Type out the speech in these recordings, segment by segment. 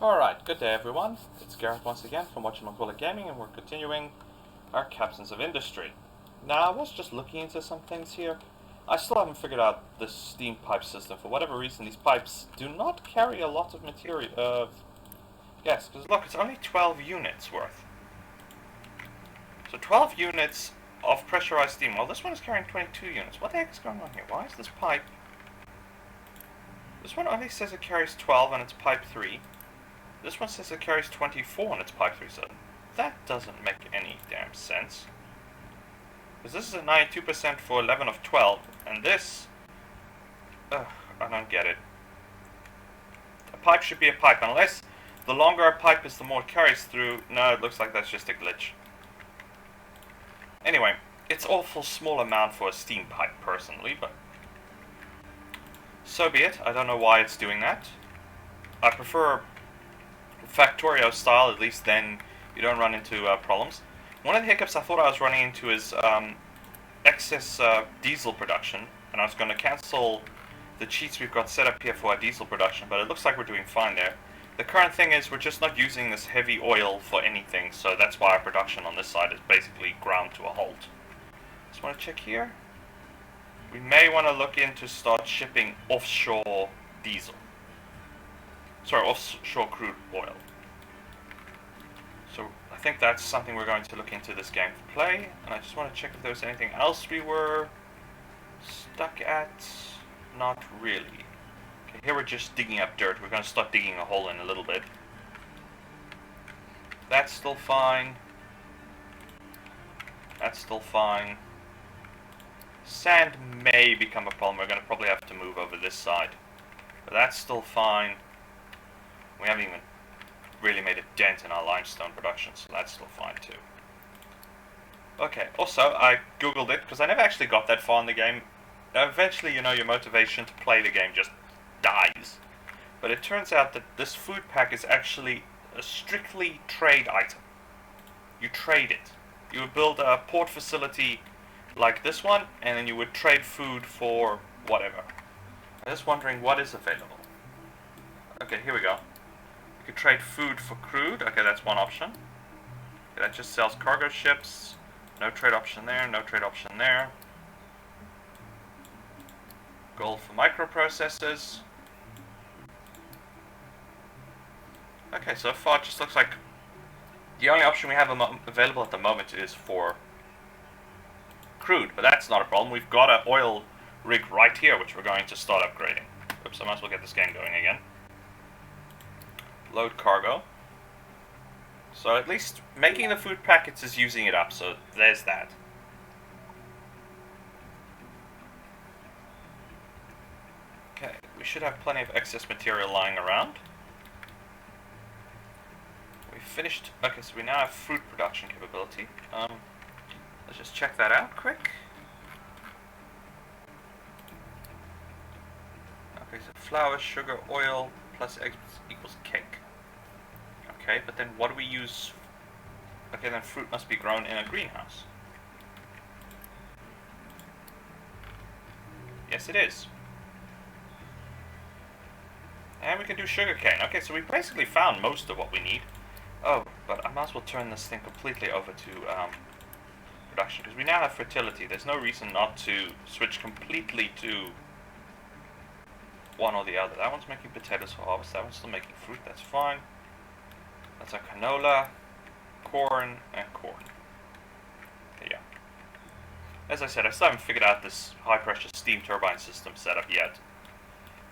Alright, good day everyone. It's Gareth once again from Whatchamacallit Gaming, and we're continuing our Captains of Industry. Now, I was just looking into some things here. I still haven't figured out the steam pipe system. For whatever reason, these pipes do not carry a lot of material. Yes, because look, it's only 12 units worth. So 12 units of pressurized steam. Well, this one is carrying 22 units. What the heck is going on here? Why is this pipe... This one only says it carries 12 and it's pipe 3. This one says it carries 24 and it's pipe 3, so that doesn't make any damn sense. Because this is a 92% for 11 of 12, and this... Ugh, I don't get it. A pipe should be a pipe, unless the longer a pipe is, the more it carries through. No, it looks like that's just a glitch. Anyway, it's awful small amount for a steam pipe, personally, but... so be it. I don't know why it's doing that. I prefer Factorio style, at least then you don't run into problems. One of the hiccups I thought I was running into is excess diesel production, and I was going to cancel the cheats we've got set up here for our diesel production, but it looks like we're doing fine there. The current thing is we're just not using this heavy oil for anything, so that's why our production on this side is basically ground to a halt. Just want to check here. We may want to look into start shipping offshore diesel. Sorry, offshore crude oil. So I think that's something we're going to look into this game for play, and I just want to check if there's anything else we were stuck at. Not really. Okay, here we're just digging up dirt. We're going to start digging a hole in a little bit. That's still fine. That's still fine. Sand may become a problem. We're going to probably have to move over this side. But that's still fine. We haven't even really made a dent in our limestone production, so that's still fine too. Okay, also, I googled it, because I never actually got that far in the game. Eventually, you know, your motivation to play the game just dies. But it turns out that this food pack is actually a strictly trade item. You trade it. You would build a port facility like this one, and then you would trade food for whatever. I'm just wondering what is available. Okay, here we go. You could trade food for crude. Okay, that's one option. Okay, that just sells cargo ships. No trade option there, no trade option there. Gold for microprocessors. Okay, so far it just looks like the only option we have available at the moment is for crude, but that's not a problem. We've got an oil rig right here, which we're going to start upgrading. Oops, I might as well get this game going again. Load cargo. So at least making the food packets is using it up, so there's that. Okay, we should have plenty of excess material lying around. We finished. Okay, so we now have fruit production capability. Let's just check that out quick. Okay, so flour, sugar, oil, plus eggs equals cake. Okay, but then what do we use? Okay, then fruit must be grown in a greenhouse. Yes, it is. And we can do sugar cane. Okay, so we basically found most of what we need. Oh, but I might as well turn this thing completely over to production, because we now have fertility. There's no reason not to switch completely to one or the other. That one's making potatoes for harvest. That one's still making fruit. That's fine. That's a canola, corn, and corn. Okay, yeah. As I said, I still haven't figured out this high-pressure steam turbine system setup yet.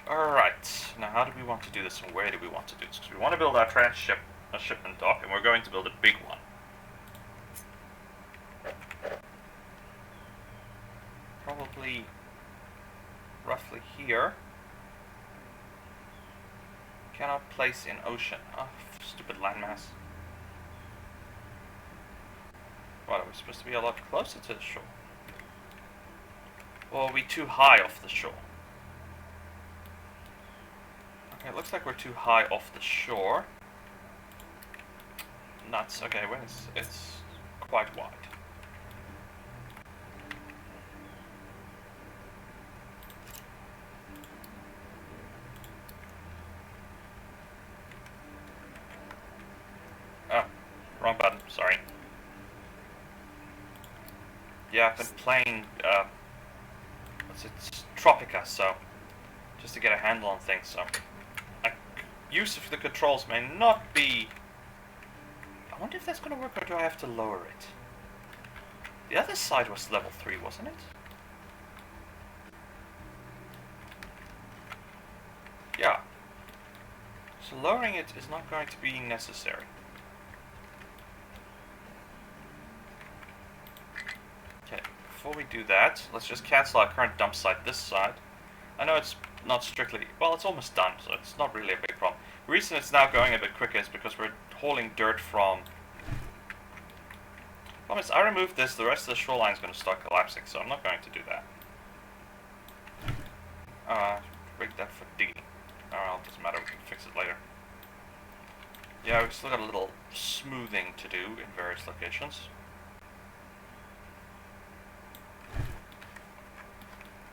Alright, now how do we want to do this, and where do we want to do this? Because we want to build our shipment dock, and we're going to build a big one. Probably roughly here. Cannot place in ocean. Oh, stupid landmass. What, are we supposed to be a lot closer to the shore? Or are we too high off the shore? Okay, it looks like we're too high off the shore. Nuts. Okay, well, it's quite wide. wrong button, sorry. Yeah, I've been playing, what's it, Tropica, so, just to get a handle on things, so. Use of the controls may not be... I wonder if that's going to work, or do I have to lower it? The other side was level 3, wasn't it? Yeah. So lowering it is not going to be necessary. Okay, before we do that, let's just cancel our current dump site this side. I know it's not strictly... Well, it's almost done, so it's not really a big problem. The reason it's now going a bit quicker is because we're hauling dirt from... Problem is, I removed this, the rest of the shoreline is going to start collapsing, so I'm not going to do that. Rig that for digging. Oh, well, it doesn't matter, we can fix it later. Yeah, we've still got a little smoothing to do in various locations.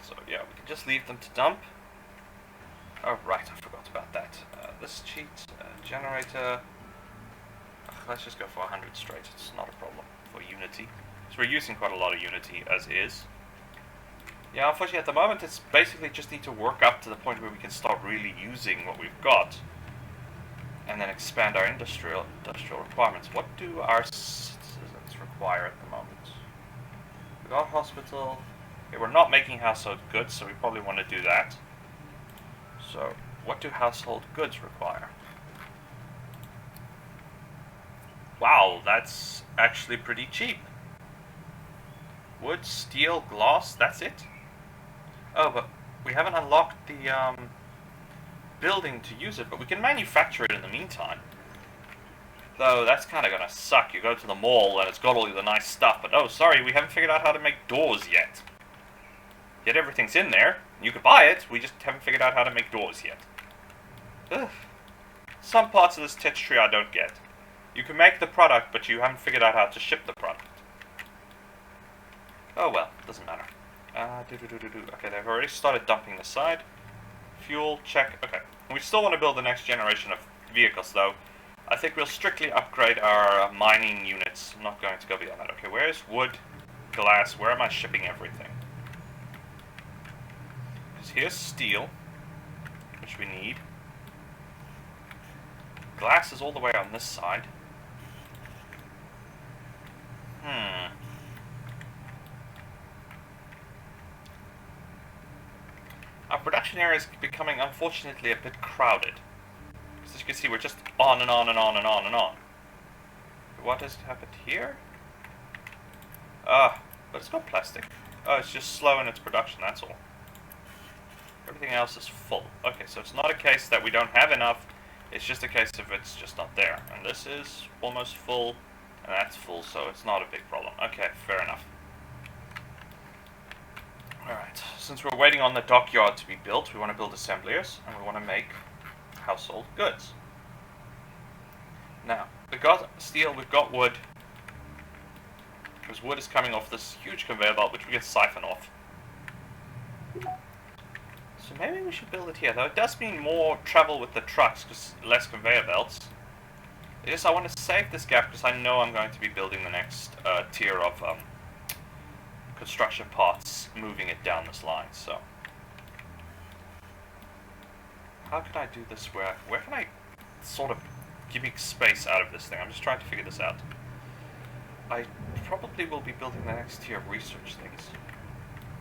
So yeah, we can just leave them to dump. Oh right, I forgot about that. This cheat, generator. Let's just go for 100 straight, it's not a problem for Unity. So we're using quite a lot of Unity as is. Yeah, unfortunately at the moment it's basically just need to work up to the point where we can start really using what we've got. And then expand our industrial requirements. What do our citizens require at the moment? We got hospital. Okay, we're not making household goods, so we probably want to do that. So, what do household goods require? Wow, that's actually pretty cheap. Wood, steel, glass, that's it? Oh, but we haven't unlocked the building to use it, but we can manufacture it in the meantime. Though, that's kind of gonna suck. You go to the mall and it's got all the nice stuff, but oh, sorry, we haven't figured out how to make doors yet. Yet everything's in there. You could buy it, we just haven't figured out how to make doors yet. Ugh. Some parts of this titch tree I don't get. You can make the product, but you haven't figured out how to ship the product. Oh well, doesn't matter. Okay, they've already started dumping the side. Fuel, check. Okay. We still want to build the next generation of vehicles, though. I think we'll strictly upgrade our mining units. I'm not going to go beyond that. Okay, where's wood, glass? Where am I shipping everything? Because here's steel, which we need. Glass is all the way on this side. Our production area is becoming, unfortunately, a bit crowded. As you can see, we're just on and on and on and on and on. What has happened here? But it's not plastic. Oh, it's just slow in its production, that's all. Everything else is full. Okay, so it's not a case that we don't have enough, it's just a case of it's just not there. And this is almost full, and that's full, so it's not a big problem. Okay, fair enough. Alright, since we're waiting on the dockyard to be built, we want to build assembliers, and we want to make household goods. Now, we've got steel, we've got wood, because wood is coming off this huge conveyor belt, which we can siphon off. So maybe we should build it here, though it does mean more travel with the trucks, because less conveyor belts. It is, I want to save this gap, because I know I'm going to be building the next tier of construction parts, moving it down this line, so. How can I do this where can I sort of give me space out of this thing? I'm just trying to figure this out. I probably will be building the next tier of research things.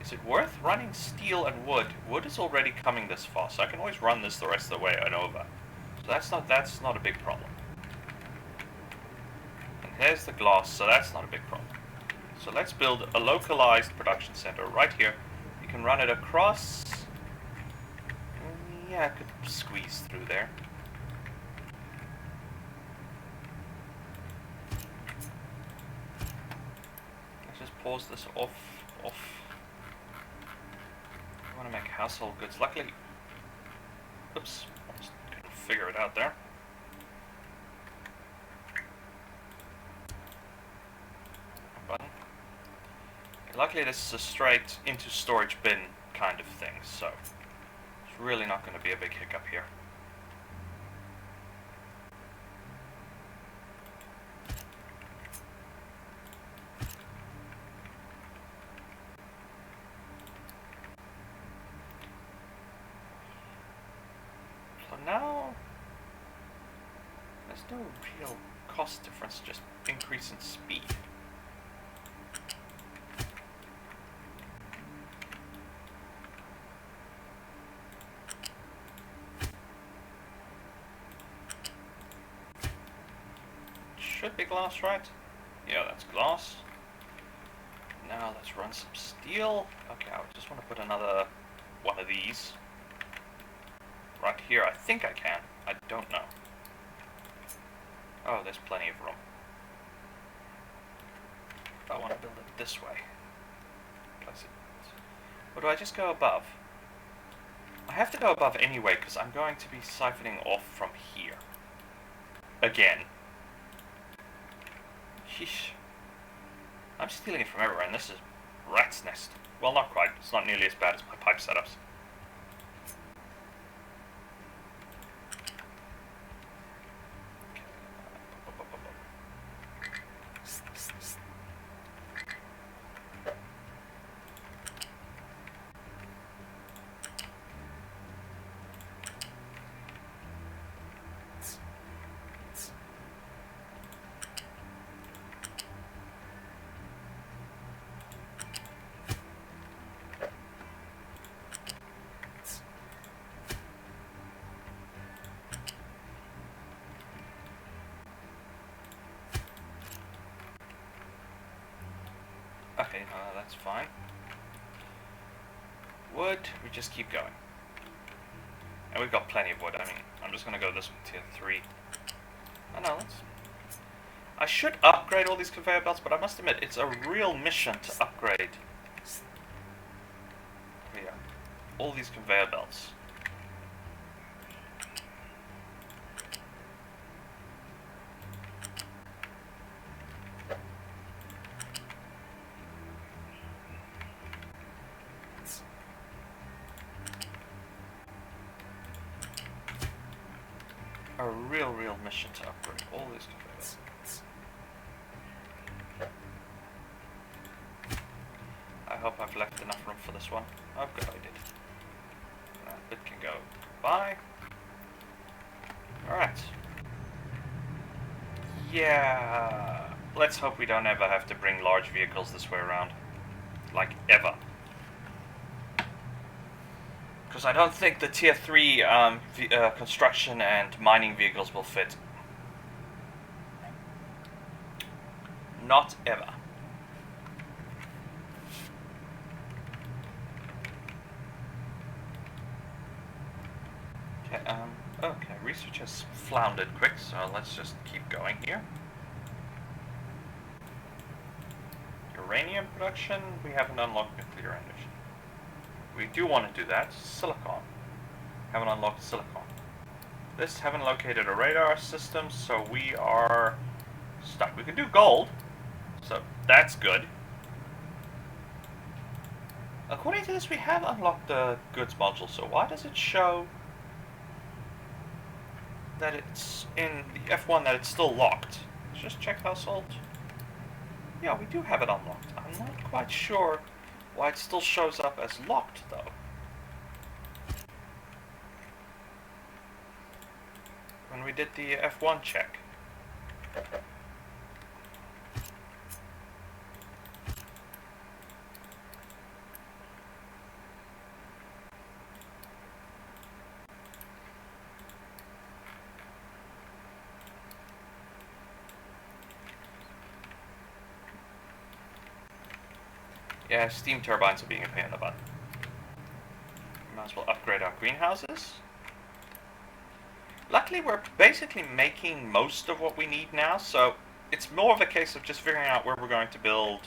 Is it worth running steel and wood? Wood is already coming this far, so I can always run this the rest of the way and over. So that's not a big problem. And here's the glass, so that's not a big problem. So let's build a localized production center right here. You can run it across. Yeah, I could squeeze through there. Let's just pause this off. I want to make household goods. Luckily, oops, I just couldn't figure it out there. Button. Luckily, this is a straight into storage bin kind of thing, so it's really not going to be a big hiccup here. now there's no real cost difference, just increase in speed. Should be glass, right? Yeah, that's glass. Now let's run some steel. Okay, I just want to put another one of these right here. I think I can. I don't know. Oh, there's plenty of room. If I want to build it this way. Place it. Or do I just go above? I have to go above anyway because I'm going to be siphoning off from here. Again. Sheesh. I'm stealing it from everywhere, and this is rat's nest. Well, not quite. It's not nearly as bad as my pipe setups. Okay, no, that's fine. Wood, we just keep going. And we've got plenty of wood. I mean, I'm just going to go this with tier 3. Oh no, I should upgrade all these conveyor belts, but I must admit, it's a real mission to upgrade. Yeah, all these conveyor belts. A real mission to upgrade all these conveyors. I hope I've left enough room for this one. Oh good, I did. That bit can go by. Alright. Yeah. Let's hope we don't ever have to bring large vehicles this way around. Like, ever. Because I don't think the tier 3 construction and mining vehicles will fit. Not ever. Okay, okay, research has floundered quick, so let's just keep going here. Uranium production, we haven't unlocked nuclear energy. We do want to do that. Silicon. Haven't unlocked silicon. This, haven't located a radar system, so we are stuck. We can do gold, so that's good. According to this, we have unlocked the goods module, so why does it show that it's in the F1 that it's still locked? Let's just check household. Yeah, we do have it unlocked. I'm not quite sure why it still shows up as locked, though. When we did the F1 check. Yeah, steam turbines are being a pain in the butt. Might as well upgrade our greenhouses. Luckily, we're basically making most of what we need now, so it's more of a case of just figuring out where we're going to build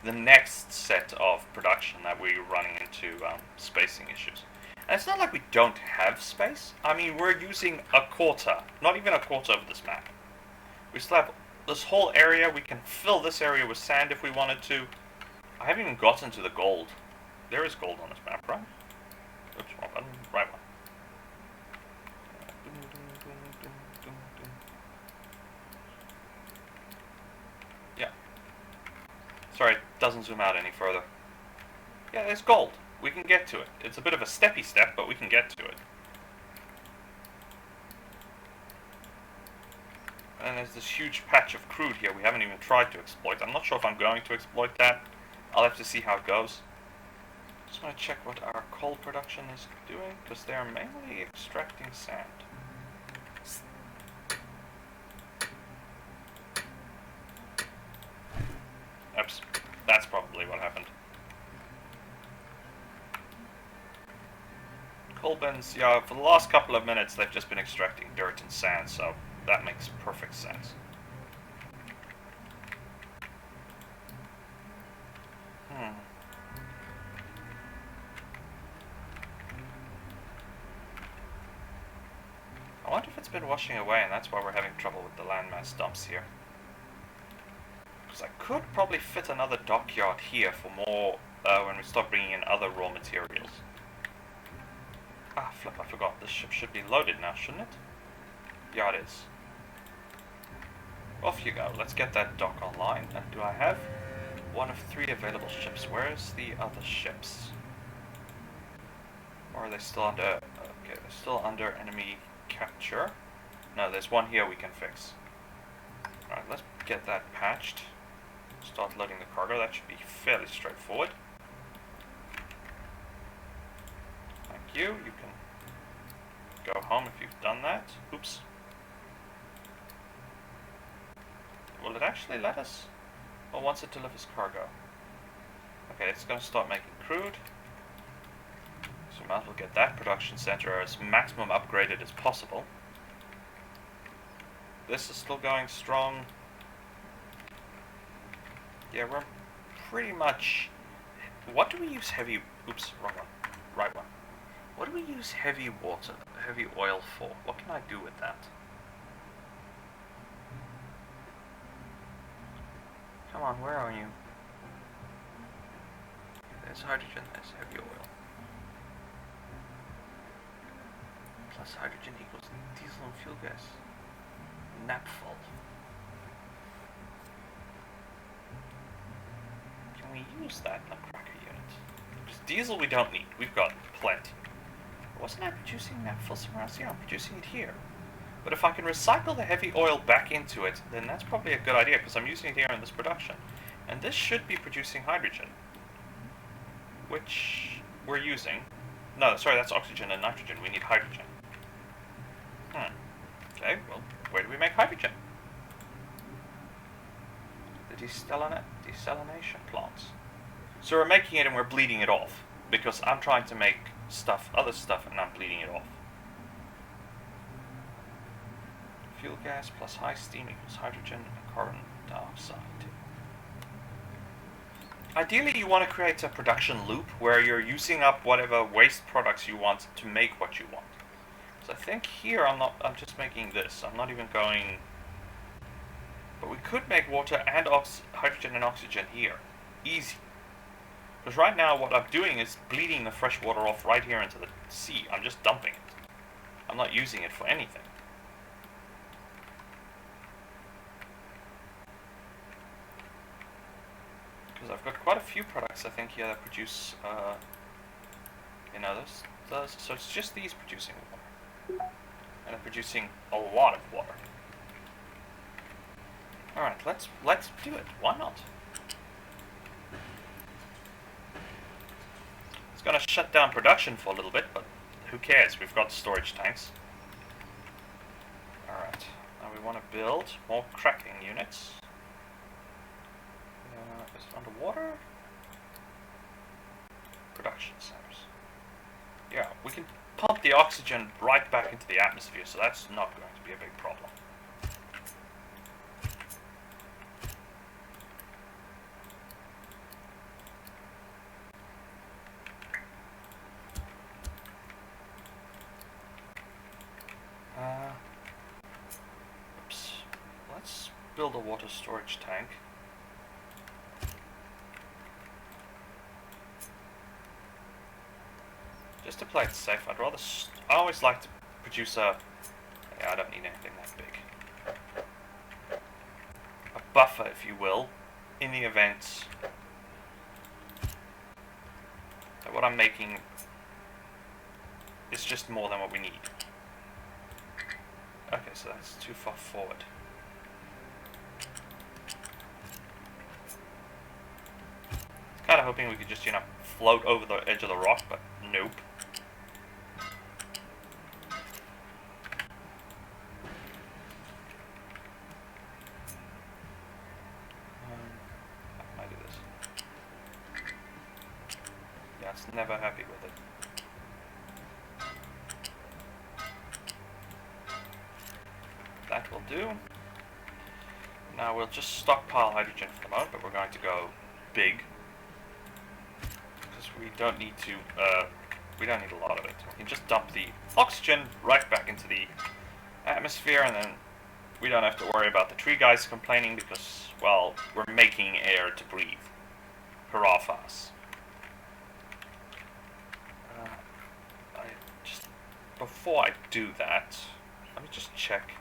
the next set of production that we're running into spacing issues. And it's not like we don't have space. I mean, we're using a quarter, not even a quarter of this map. We still have this whole area. We can fill this area with sand if we wanted to. I haven't even gotten to the gold. There is gold on this map, right? Oops, wrong button. Right one. Yeah. Sorry, it doesn't zoom out any further. Yeah, there's gold. We can get to it. It's a bit of a steppy step, but we can get to it. then there's this huge patch of crude here we haven't even tried to exploit. I'm not sure if I'm going to exploit that. I'll have to see how it goes. Just want to check what our coal production is doing, because they are mainly extracting sand. Oops, that's probably what happened. Coal bins, yeah, for the last couple of minutes they've just been extracting dirt and sand, so that makes perfect sense. I wonder if it's been washing away and that's why we're having trouble with the landmass dumps here. Because I could probably fit another dockyard here for more when we start bringing in other raw materials. Ah, flip, I forgot. This ship should be loaded now, shouldn't it? Yeah, it is. Off you go. Let's get that dock online. And do I have one of 3 available ships? Where's the other ships? Or are they still under... Okay, they're still under enemy capture. No, there's one here we can fix. Alright, let's get that patched. Start loading the cargo. That should be fairly straightforward. Thank you. You can go home if you've done that. Oops. Will it actually let us? Or once it delivers cargo? Okay, it's going to start making crude. So we might as well get that production center as maximum upgraded as possible. This is still going strong. Yeah, we're pretty much... What do we use heavy... Oops, wrong one. Right one. What do we use heavy oil for? What can I do with that? Come on, where are you? There's hydrogen, there's heavy oil. Plus hydrogen equals diesel and fuel gas. Naphtha. Can we use that in a cracker unit? Because diesel we don't need, we've got plenty. Wasn't I producing naphtha somewhere else? Yeah, I'm producing it here. But if I can recycle the heavy oil back into it, then that's probably a good idea, because I'm using it here in this production. And this should be producing hydrogen. Which we're using. No, sorry, that's oxygen and nitrogen. We need hydrogen. Okay, well, where do we make hydrogen? The desalination plants. So we're making it and we're bleeding it off. Because I'm trying to make other stuff, and I'm bleeding it off. Fuel gas plus high steam equals hydrogen and carbon dioxide. Ideally, you want to create a production loop where you're using up whatever waste products you want to make what you want. So I think here I'm just making this. I'm not even going... But we could make water and hydrogen and oxygen here. Easy. Because right now what I'm doing is bleeding the fresh water off right here into the sea. I'm just dumping it. I'm not using it for anything. Because I've got quite a few products I think here that produce, so it's just these producing water. And they're producing a lot of water. Alright, let's do it. Why not? It's gonna shut down production for a little bit, but who cares? We've got storage tanks. Alright, now we want to build more cracking units. Is it underwater? Production centers. Yeah, we can pump the oxygen right back into the atmosphere, so that's not going to be a big problem. Oops. Let's build a water storage tank. Just to play it safe, I always like to produce a... Yeah, I don't need anything that big. A buffer, if you will, in the event that what I'm making is just more than what we need. Okay, so that's too far forward. of hoping we could just, you know, float over the edge of the rock, but nope. How can I do this? Yeah, it's never happy with it. That will do. Now we'll just stockpile hydrogen for the moment, but we're going to go big. Because we don't need to, we don't need a lot of it. We can just dump the oxygen right back into the atmosphere, and then we don't have to worry about the tree guys complaining because, well, we're making air to breathe. Hurrah for us. Before I do that, let me just check.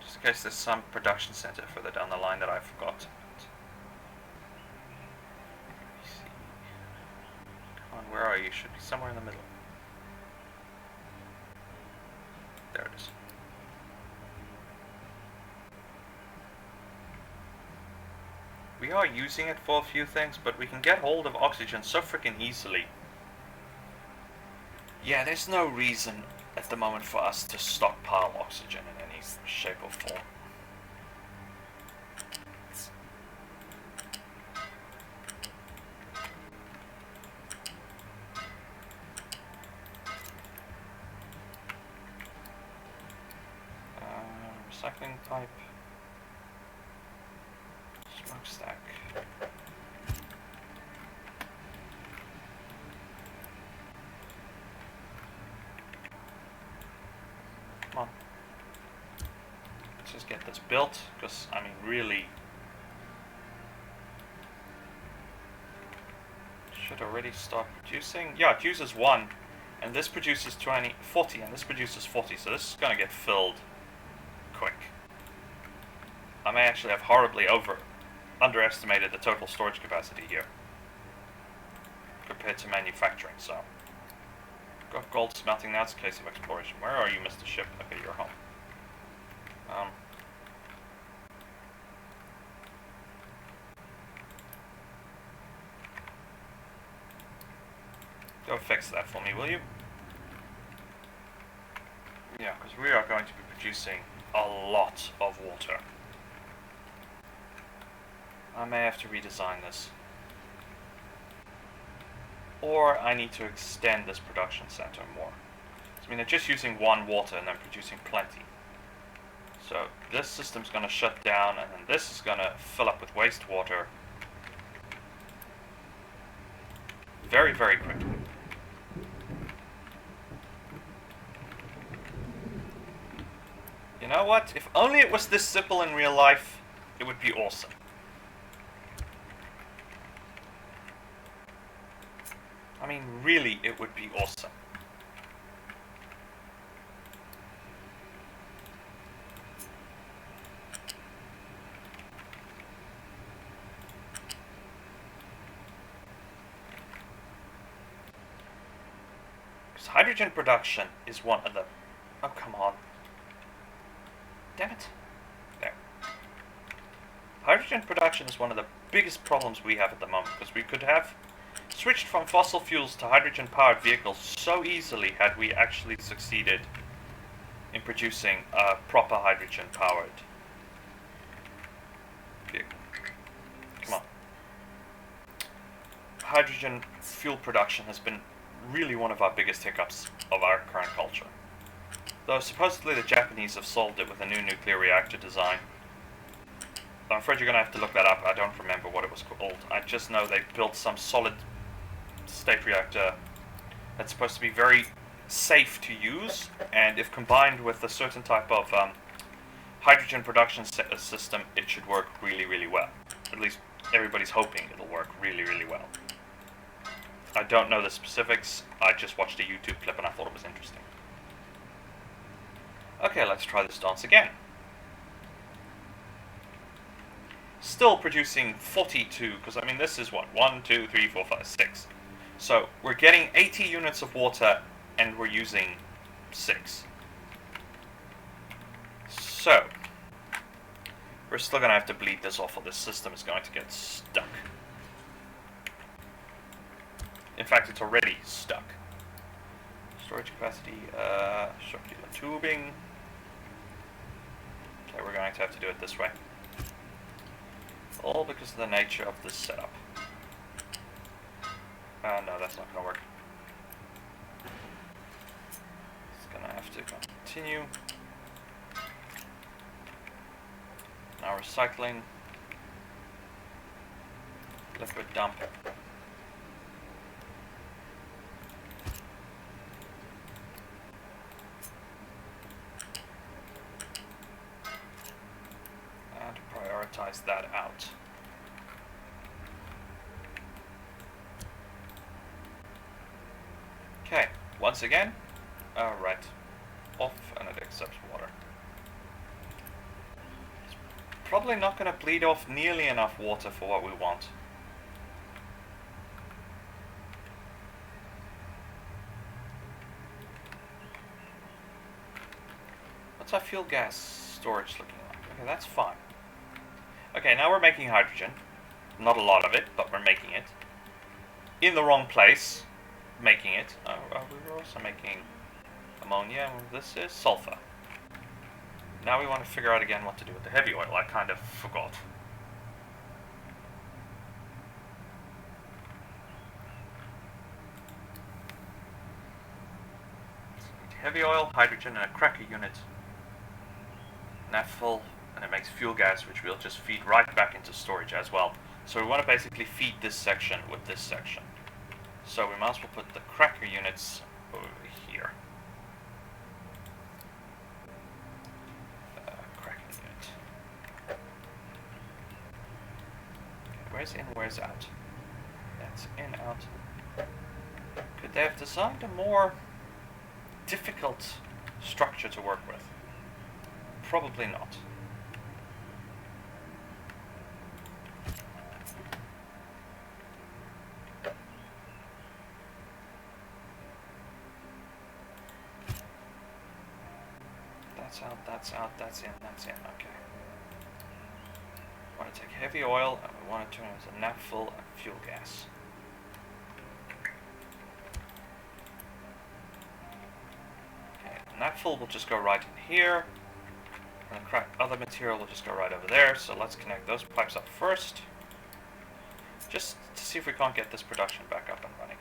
Just in case there's some production center further down the line that I forgot. Let me see. Come on, where are you? Should be somewhere in the middle. There it is. We are using it for a few things, but we can get hold of oxygen so freaking easily. Yeah, there's no reason at the moment for us to stockpile oxygen in any shape or form. Recycling pipe. Smokestack. Come on. Let's just get this built, because, I mean, really... should already start producing. Yeah, it uses 1, and this produces 40, and this produces 40, so this is going to get filled quick. I may actually have horribly underestimated the total storage capacity here compared to manufacturing, so got gold smelting. Now it's a case of exploration. Where are you, Mr. Ship? Okay, you're home. Go fix that for me, will you? Yeah, because we are going to be producing a lot of water. I may have to redesign this. Or I need to extend this production center more. I mean, they're just using 1 water and then producing plenty. So this system's going to shut down, and then this is going to fill up with wastewater very, very quickly. You know what? If only it was this simple in real life, it would be awesome. I mean, really, it would be awesome. Because hydrogen production is one of the... Oh, come on. Damn it. There. Hydrogen production is one of the biggest problems we have at the moment, because we could have switched from fossil fuels to hydrogen-powered vehicles so easily had we actually succeeded in producing a proper hydrogen-powered vehicle. Come on. Hydrogen fuel production has been really one of our biggest hiccups of our current culture. Though supposedly the Japanese have solved it with a new nuclear reactor design. I'm afraid you're going to have to look that up. I don't remember what it was called. I just know they built some solid state reactor that's supposed to be very safe to use, and if combined with a certain type of hydrogen production system, it should work really, really well. At least everybody's hoping it'll work really, really well. I don't know the specifics. I just watched a YouTube clip and I thought it was interesting. Okay, let's try this dance again. Still producing 42, because I mean this is what? 1, 2, 3, 4, 5, 6. So we're getting 80 units of water and we're using 6. So We're still going to have to bleed this off or this system is going to get stuck. In fact, it's already stuck. Storage capacity, circular tubing. Okay, we're going to have to do it this way. All because of the nature of this setup. No, that's not going to work. It's going to have to continue. Now recycling. Liquid dump. And prioritize that out. Okay, once again, right, off and it accepts water. It's probably not going to bleed off nearly enough water for what we want. What's our fuel gas storage looking like? Okay, that's fine. Okay, now we're making hydrogen. Not a lot of it, but we're making it. In the wrong place. Making it. We were also making ammonia. This is sulfur. Now we want to figure out again what to do with the heavy oil. I kind of forgot. Heavy oil, hydrogen, and a cracker unit. Naphtha, and it makes fuel gas, which we'll just feed right back into storage as well. So we want to basically feed this section with this section. So we might as well put the cracker units over here. Cracker unit. Okay, where's in, where's out? That's in, out. Could they have designed a more difficult structure to work with? Probably not. That's out, that's out, that's in, okay. We want to take heavy oil and we want to turn it into naphtha and fuel gas. Okay, naphtha will just go right in here, and the other material will just go right over there, so let's connect those pipes up first, just to see if we can't get this production back up and running.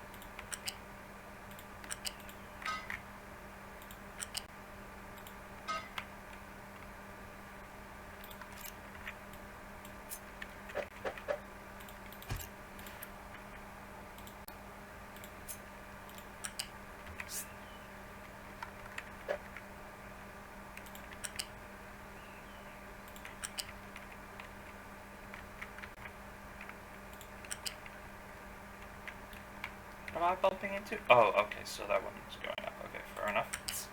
Am I bumping into? Oh, okay, so that one is going up. Okay, fair enough.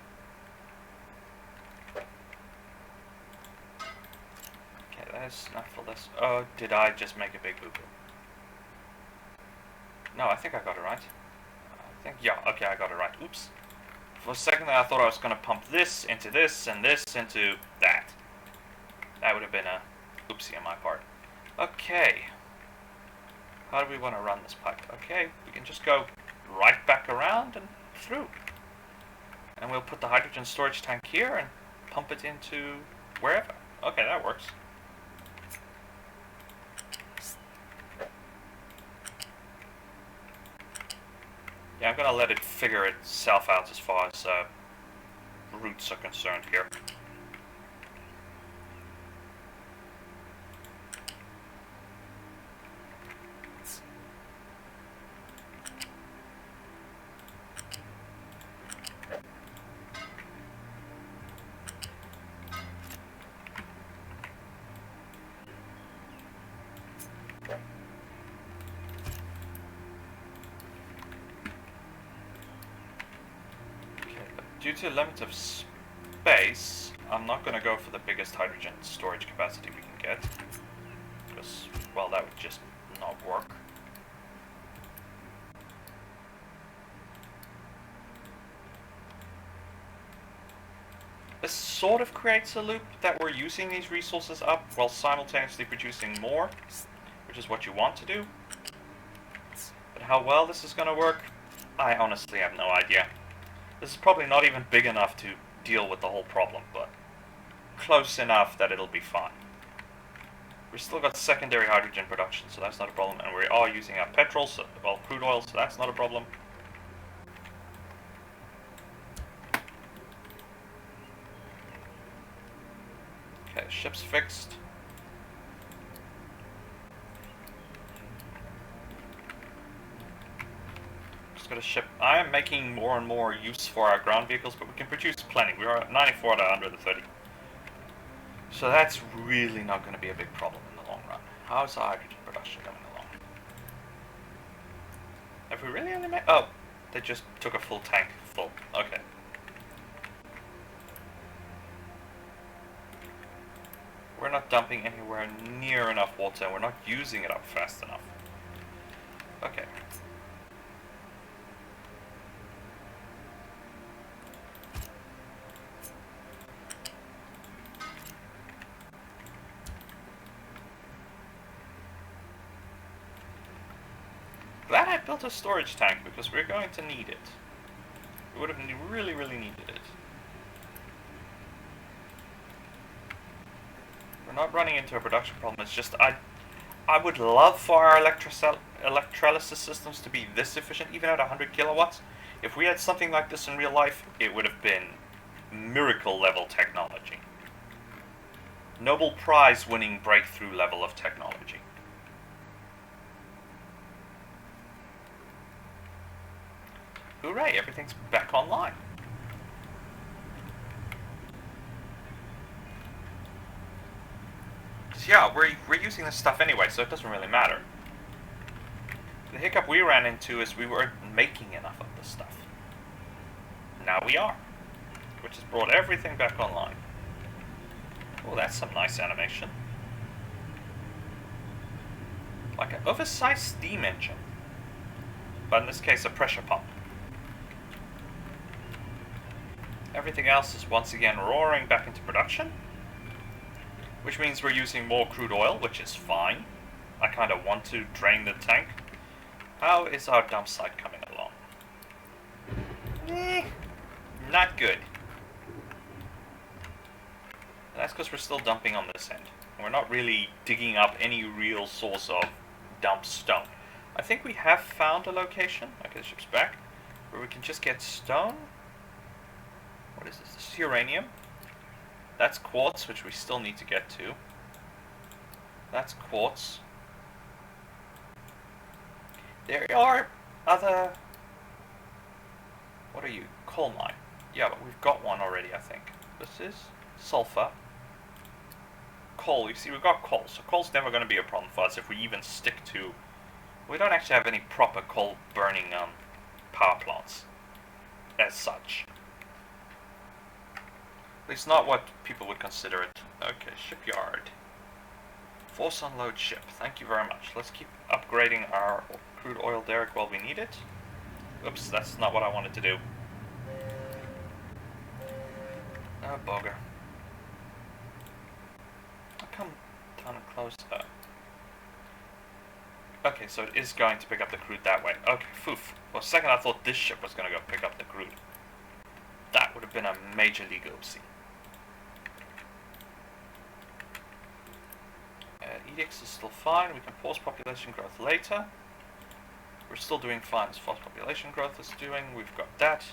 Okay, that's not for this. Oh, did I just make a big boo-boo? No, I think I got it right. Yeah, okay, I got it right. Oops. For a second there, I thought I was going to pump this into this and this into that. That would have been a oopsie on my part. Okay. How do we want to run this pipe? Okay, we can just go right back around and through. And we'll put the hydrogen storage tank here and pump it into wherever. Okay, that works. Yeah, I'm going to let it figure itself out as far as routes are concerned here. Due to limits of space, I'm not going to go for the biggest hydrogen storage capacity we can get, because, well, that would just not work. This sort of creates a loop that we're using these resources up while simultaneously producing more, which is what you want to do. But how well this is going to work, I honestly have no idea. This is probably not even big enough to deal with the whole problem, but close enough that it'll be fine. We've still got secondary hydrogen production, so that's not a problem, and we are using our petrol, well, crude oil, so that's not a problem. Okay, ship's fixed. Just got a ship. I am making more and more use for our ground vehicles, but we can produce plenty. We are at 94 out of 130. So that's really not going to be a big problem in the long run. How's our hydrogen production coming along? Have we really only made... Oh, they just took a full tank full. Okay. We're not dumping anywhere near enough water, and we're not using it up fast enough. Okay. Glad I built a storage tank, because we're going to need it. We would have really, really needed it. We're not running into a production problem, it's just I would love for our electrolysis systems to be this efficient, even at 100 kilowatts. If we had something like this in real life, it would have been miracle level technology. Nobel Prize winning breakthrough level of technology. Hooray, everything's back online. Yeah, we're using this stuff anyway, so it doesn't really matter. The hiccup we ran into is we weren't making enough of this stuff. Now we are, which has brought everything back online. Oh, that's some nice animation. Like an oversized steam engine, but in this case a pressure pump. Everything else is once again roaring back into production, which means we're using more crude oil, which is fine. I kind of want to drain the tank. How is our dump site coming along? Not good. And that's because we're still dumping on this end. We're not really digging up any real source of dump stone. I think we have found a location, okay, the ship's back, where we can just get stone. What is this? This is uranium. That's quartz, which we still need to get to. That's quartz. There are other... What are you? Coal mine. Yeah, but we've got one already, I think. This is sulfur. Coal. You see, we've got coal. So coal's never going to be a problem for us if we even stick to... We don't actually have any proper coal burning power plants as such. At least not what people would consider it. Okay, shipyard. Force unload ship. Thank you very much. Let's keep upgrading our crude oil derrick while we need it. Oops, that's not what I wanted to do. Oh, bugger. I'll come down and close that. Okay, so it is going to pick up the crude that way. Okay, foof. For a second I thought this ship was going to go pick up the crude. That would have been a major league oopsie. Edicts is still fine. We can pause population growth later. We're still doing fine as far as population growth is doing. We've got that.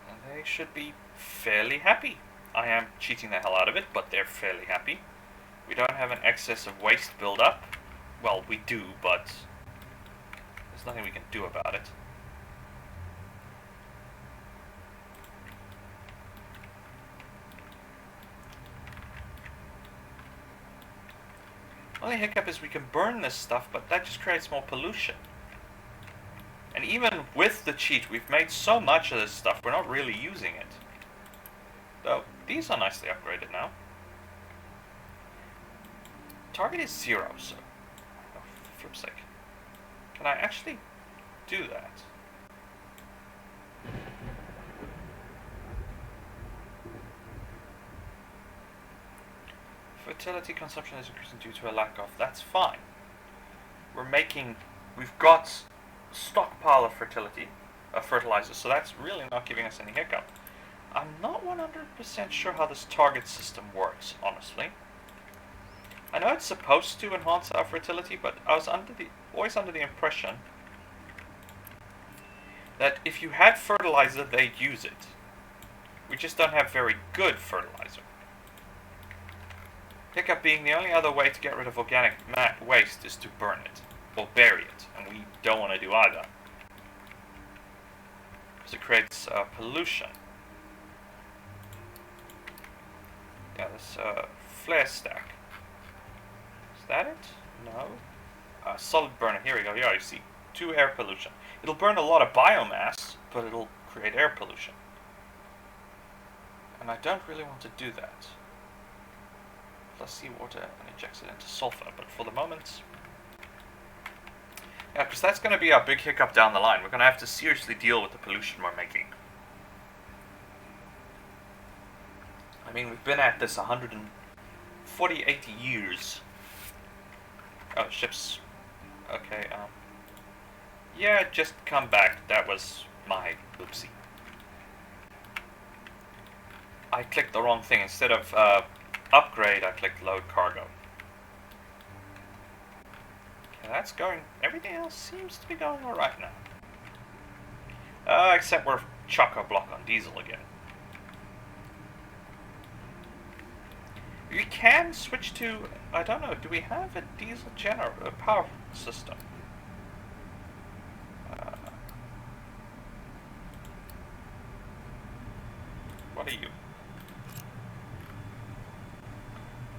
And they should be fairly happy. I am cheating the hell out of it, but they're fairly happy. We don't have an excess of waste build up. Well, we do, but there's nothing we can do about it. Only hiccup is we can burn this stuff, but that just creates more pollution. And even with the cheat, we've made so much of this stuff, we're not really using it. Though, these are nicely upgraded now. Target is 0, so... Oh, for flip's sake. Can I actually do that? fertility consumption is increasing due to a lack of. That's fine. We've got stockpile of fertilizer, so that's really not giving us any hiccup. I'm not 100% sure how this target system works, honestly. I know it's supposed to enhance our fertility, but I was always under the impression that if you had fertilizer, they'd use it. We just don't have very good fertilizer. Hiccup being the only other way to get rid of organic waste is to burn it, or bury it, and we don't want to do either. Because it creates pollution. Yeah, this flare stack. Is that it? No. Solid burner, here we go. Yeah, you see, 2 air pollution. It'll burn a lot of biomass, but it'll create air pollution. And I don't really want to do that. Plus seawater and injects it into sulfur, but for the moment... Yeah, because that's going to be our big hiccup down the line. We're going to have to seriously deal with the pollution we're making. I mean, we've been at this 148 years. Oh, ships. Okay, yeah, just come back. That was my oopsie. I clicked the wrong thing. Instead of upgrade, I clicked load cargo. Okay, that's going... Everything else seems to be going alright now. Except we're chock-a-block on diesel again. We can switch to... I don't know, do we have a diesel power system? What are you?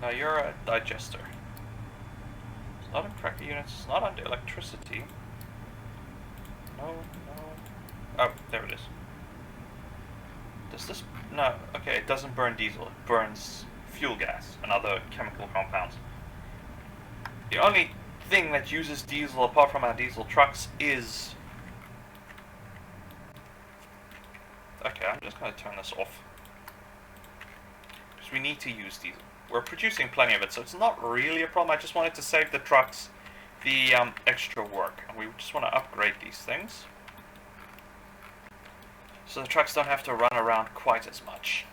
No, you're a digester. It's not in cracker units, it's not under electricity. No. Oh, there it is. Does this... No, okay, it doesn't burn diesel. It burns fuel gas and other chemical compounds. The only thing that uses diesel apart from our diesel trucks is... Okay, I'm just going to turn this off. Because we need to use diesel. We're producing plenty of it, so it's not really a problem. I just wanted to save the trucks the extra work. And we just want to upgrade these things, so the trucks don't have to run around quite as much.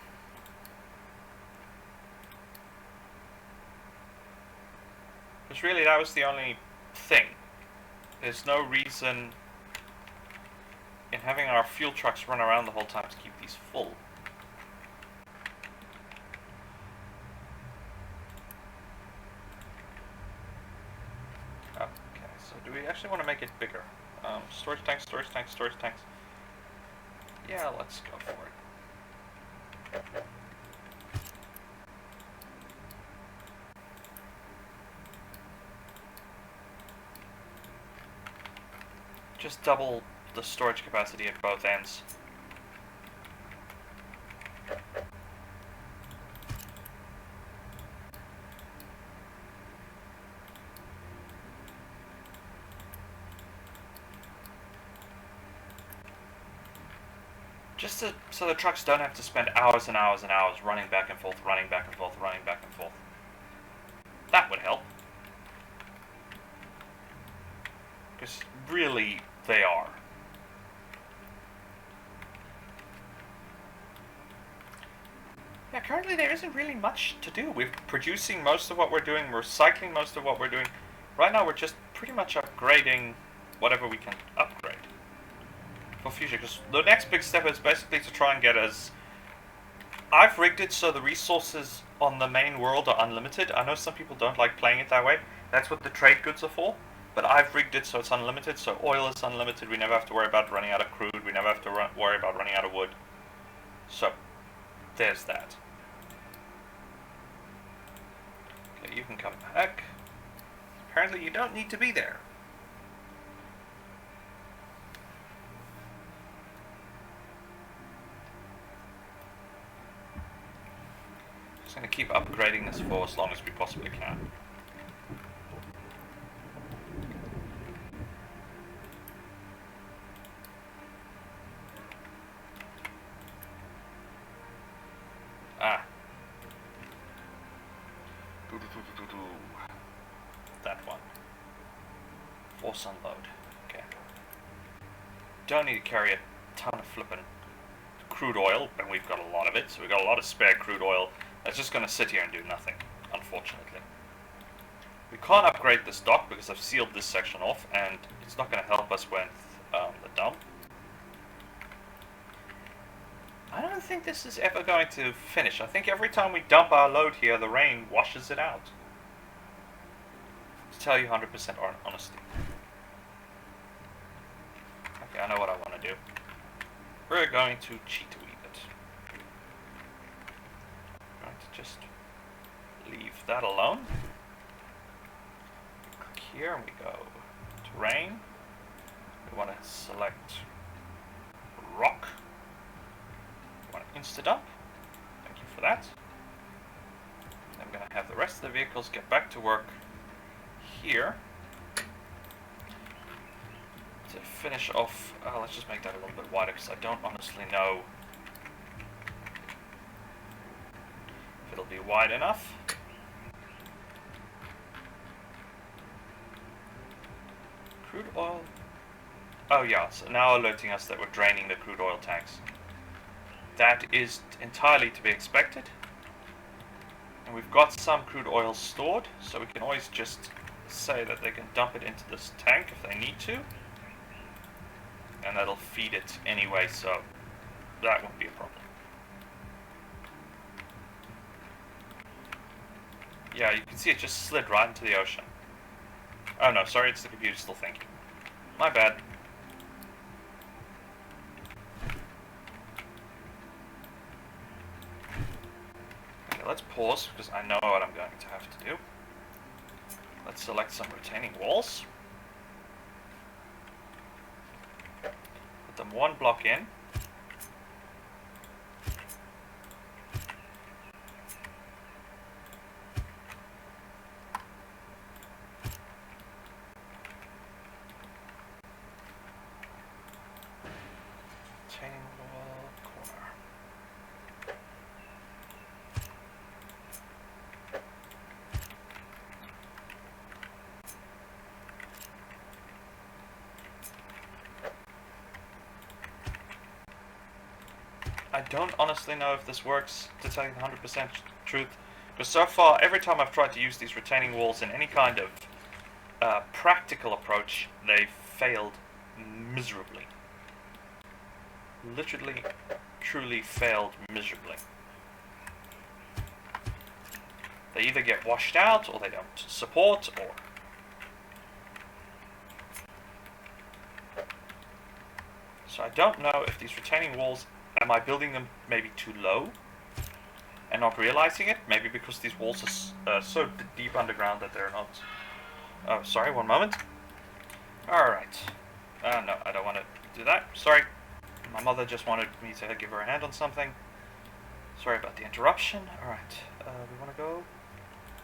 Because really, that was the only thing. There's no reason in having our fuel trucks run around the whole time to keep these full. Do we actually want to make it bigger? Storage tanks. Yeah, let's go for it. Just double the storage capacity at both ends. Just so the trucks don't have to spend hours and hours and hours running back and forth. That would help. Because really, they are. Yeah, currently there isn't really much to do. We're producing most of what we're doing, we're recycling most of what we're doing. Right now we're just pretty much upgrading whatever we can upgrade for future, because the next big step is basically to try and get as... I've rigged it so the resources on the main world are unlimited. I know some people don't like playing it that way. That's what the trade goods are for. But I've rigged it so it's unlimited, so oil is unlimited. We never have to worry about running out of crude. We never have to worry about running out of wood. So, there's that. Okay, you can come back. Apparently you don't need to be there. Just going to keep upgrading this for as long as we possibly can. That one. Force unload. Okay. Don't need to carry a ton of flippin' crude oil, and we've got a lot of it, so we've got a lot of spare crude oil that's just going to sit here and do nothing, unfortunately. We can't upgrade this dock because I've sealed this section off, and it's not going to help us with the dump. I don't think this is ever going to finish. I think every time we dump our load here, the rain washes it out. To tell you 100% honesty. Okay, I know what I want to do. We're going to cheat a wee bit. We're going to just leave that alone. Click here and we go terrain. We want to select rock. We want to insta-dump. Thank you for that. I'm going to have the rest of the vehicles get back to work here. To finish off, let's just make that a little bit wider because I don't honestly know if it'll be wide enough. Crude oil. Oh yeah, so now alerting us that we're draining the crude oil tanks. That is entirely to be expected. And we've got some crude oil stored, so we can always just say that they can dump it into this tank if they need to. And that'll feed it anyway, so that won't be a problem. Yeah, you can see it just slid right into the ocean. Oh no, sorry, it's the computer still thinking. My bad. Okay, let's pause, because I know what I'm going to have to do. Let's select some retaining walls. Put them one block in. Retaining wall corner. I don't honestly know if this works, to tell you the 100% truth, because so far, every time I've tried to use these retaining walls in any kind of practical approach, they've failed miserably. Literally, truly failed miserably. They either get washed out, or they don't support, or... So I don't know if these retaining walls... Am I building them maybe too low and not realizing it? Maybe because these walls are so deep underground that they're not... Oh, sorry, one moment. Alright. No, I don't want to do that. Sorry. My mother just wanted me to give her a hand on something. Sorry about the interruption. Alright. We want to go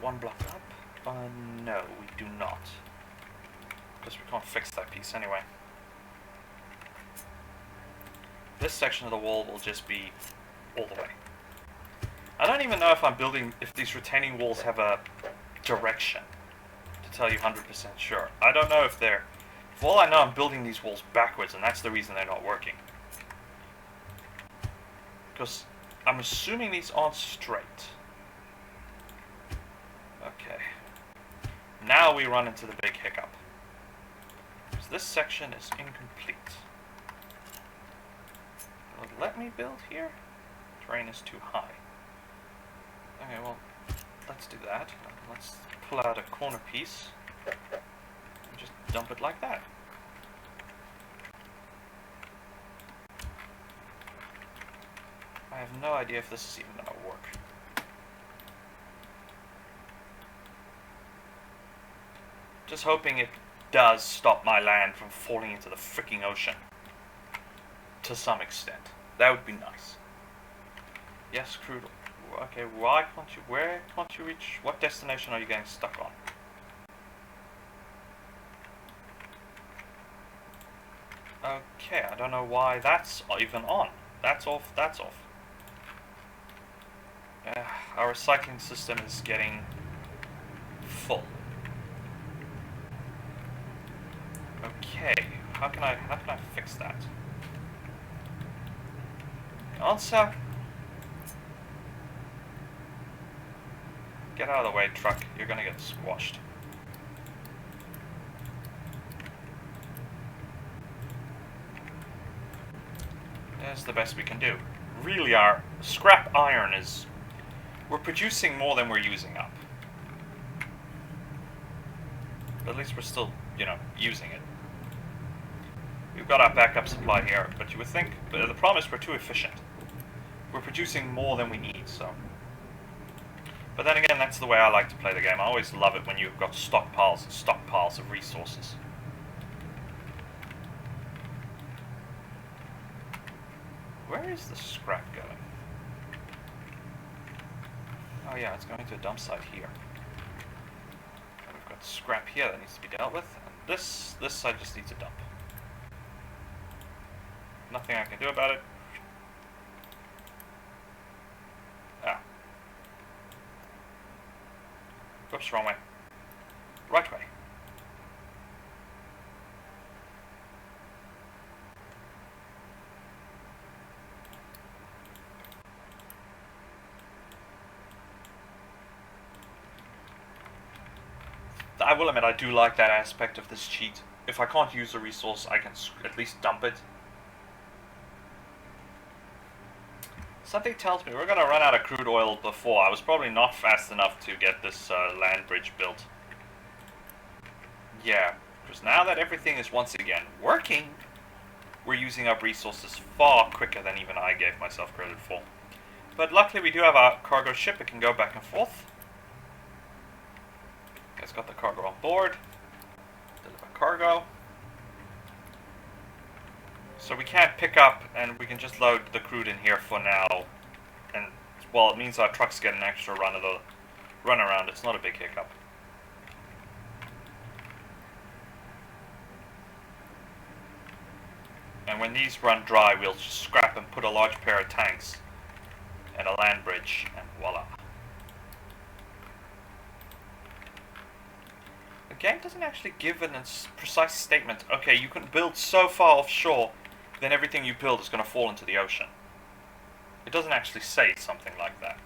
one block up. No, we do not. Because we can't fix that piece anyway. This section of the wall will just be all the way. I don't even know if I'm building, if these retaining walls have a direction, to tell you 100% sure. I don't know if they're, for all I know, I'm building these walls backwards, and that's the reason they're not working. Because I'm assuming these aren't straight. Okay. Now we run into the big hiccup. So this section is incomplete. Let me build here? Terrain is too high. Okay, well, let's do that. Let's pull out a corner piece and just dump it like that. I have no idea if this is even going to work. Just hoping it does stop my land from falling into the freaking ocean. To some extent. That would be nice. Yes, crude. Okay, why can't you... Where can't you reach... What destination are you getting stuck on? Okay, I don't know why that's even on. That's off, that's off. Our recycling system is getting full. Okay, how can I fix that? Answer. Get out of the way, truck. You're gonna get squashed. That's the best we can do. Really, our scrap iron is... We're producing more than we're using up. But at least we're still, you know, using it. We've got our backup supply here, but you would think... But the problem is we're too efficient. We're producing more than we need, so... But then again, that's the way I like to play the game. I always love it when you've got stockpiles and stockpiles of resources. Where is the scrap going? Oh yeah, it's going to a dump site here. And we've got scrap here that needs to be dealt with. And this side just needs a dump. Nothing I can do about it. Ah. Whoops, wrong way. Right way. I will admit I do like that aspect of this cheat. If I can't use a resource, I can at least dump it. Something tells me we're going to run out of crude oil before. I was probably not fast enough to get this land bridge built. Yeah, because now that everything is once again working, we're using up resources far quicker than even I gave myself credit for. But luckily we do have our cargo ship. It can go back and forth. It's got the cargo on board. Deliver cargo. So we can't pick up, and we can just load the crude in here for now. And, well, it means our trucks get an extra run around. It's not a big hiccup. And when these run dry, we'll just scrap and put a large pair of tanks and a land bridge, and voila. The game doesn't actually give a precise statement. Okay, you can build so far offshore, then everything you build is going to fall into the ocean. It doesn't actually say something like that.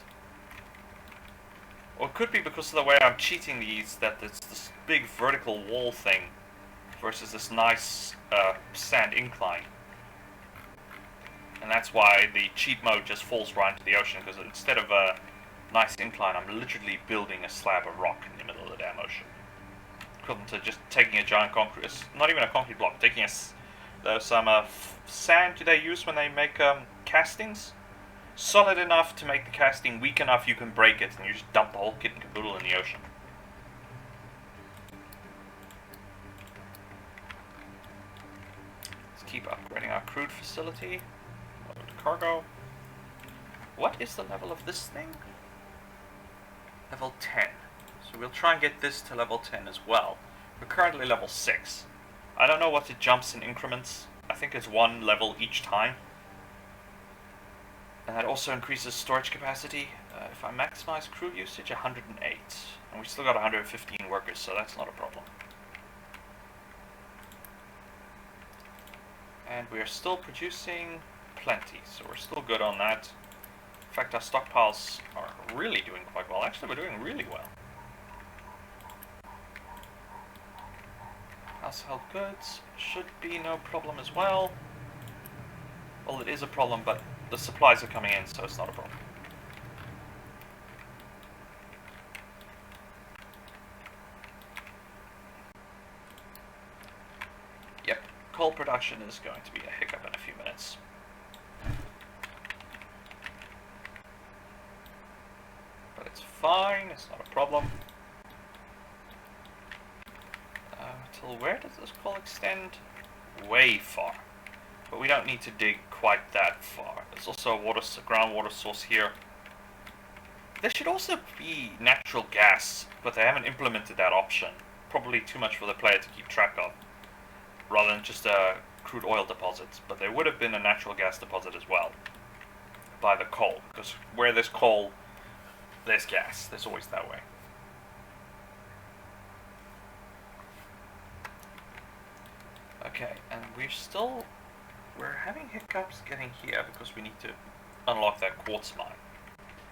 Or it could be because of the way I'm cheating these, that it's this big vertical wall thing versus this nice sand incline. And that's why the cheat mode just falls right into the ocean, because instead of a nice incline, I'm literally building a slab of rock in the middle of the damn ocean. Equivalent to just taking a giant concrete, not even a concrete block, taking some sand do they use when they make castings? Solid enough to make the casting, weak enough you can break it, and you just dump the whole kit and caboodle in the ocean. Let's keep upgrading our crude facility. Load cargo. What is the level of this thing? Level 10. So we'll try and get this to level 10 as well. We're currently level 6. I don't know what it jumps in increments. I think it's 1 level each time. And that also increases storage capacity. If I maximize crew usage, 108. And we still got 115 workers, so that's not a problem. And we are still producing plenty, so we're still good on that. In fact, our stockpiles are really doing quite well. Actually, we're doing really well. Household goods should be no problem as well. Well, it is a problem, but the supplies are coming in, so it's not a problem. Yep, coal production is going to be a hiccup in a few minutes. But it's fine, it's not a problem. Till where does this coal extend? Way far. But we don't need to dig quite that far. There's also a groundwater source here. There should also be natural gas, but they haven't implemented that option. Probably too much for the player to keep track of, rather than just crude oil deposits. But there would have been a natural gas deposit as well, by the coal, because where there's coal, there's gas. There's always that way. Okay, and we're having hiccups getting here because we need to unlock that quartz mine.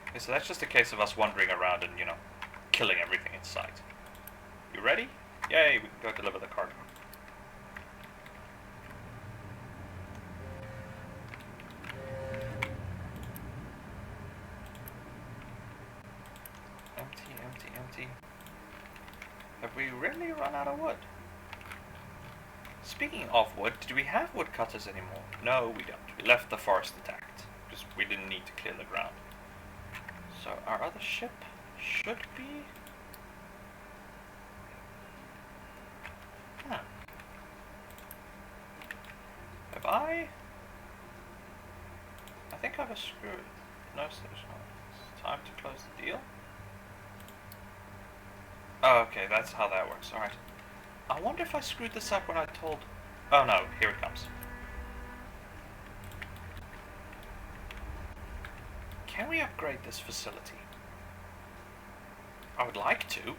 Okay, so that's just a case of us wandering around and, killing everything in sight. You ready? Yay, we can go deliver the cargo. Empty, empty, empty. Have we really run out of wood? Speaking of wood, do we have woodcutters anymore? No, we don't. We left the forest intact, because we didn't need to clear the ground. So our other ship should be... Huh. Have I think I've screwed. No, there's not. It's time to close the deal. Oh, okay, that's how that works. Alright. I wonder if I screwed this up when I told... Oh no, here it comes. Can we upgrade this facility? I would like to.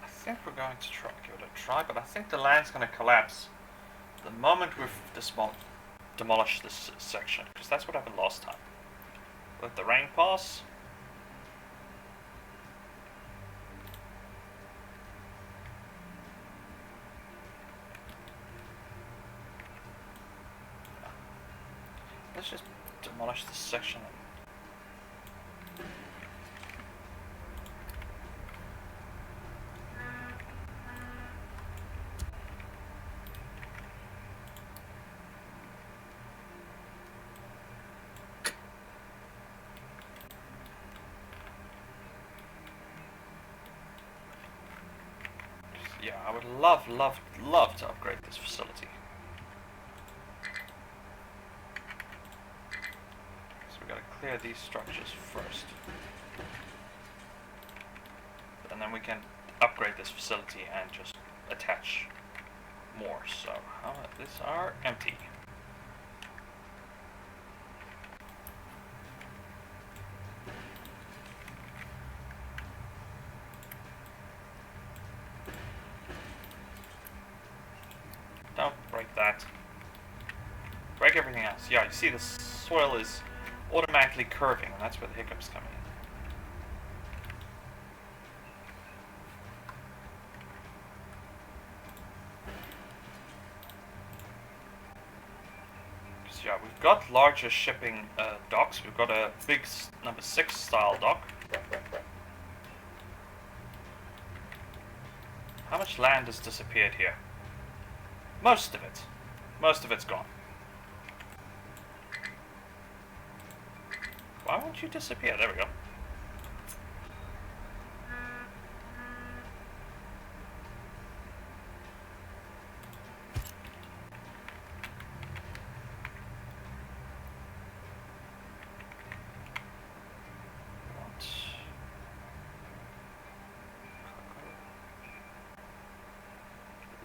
I think we're going to try, give it a try, but I think the land's going to collapse the moment we've demolished this section, because that's what happened last time. Let the rain pass. Let's just demolish this section. Yeah, I would love to upgrade this facility. So we gotta clear these structures first. And then we can upgrade this facility and just attach more. So, these are empty. Don't break that. Break everything else. Yeah, you see the soil is automatically curving, and that's where the hiccups come in. Because, yeah, we've got larger shipping docks. We've got a big number 6 style dock. How much land has disappeared here? Most of it. Most of it's gone. Why won't you disappear? There we go.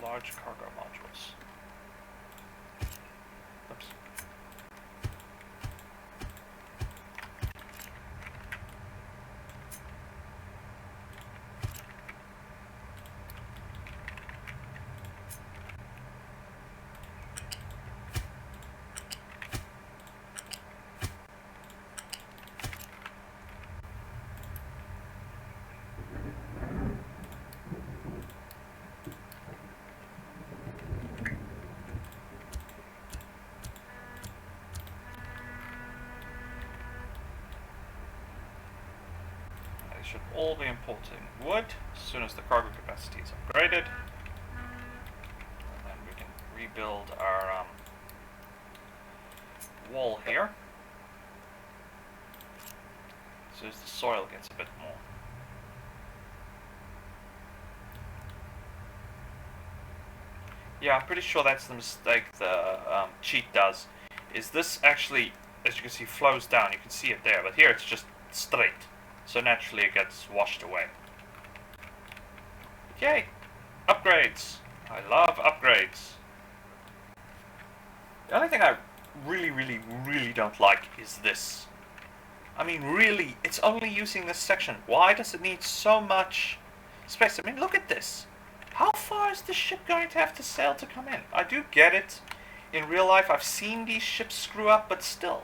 Large cargo modules. Oops. Should all be importing wood as soon as the cargo capacity is upgraded. And then we can rebuild our wall here as soon as the soil gets a bit more. Yeah, I'm pretty sure that's the mistake the cheat does. Is this actually, as you can see, flows down. You can see it there, but here it's just straight. So naturally it gets washed away. Yay! Upgrades! I love upgrades. The only thing I really don't like is this. I mean, really, it's only using this section. Why does it need so much space? I mean, look at this. How far is this ship going to have to sail to come in? I do get it. In real life, I've seen these ships screw up, but still.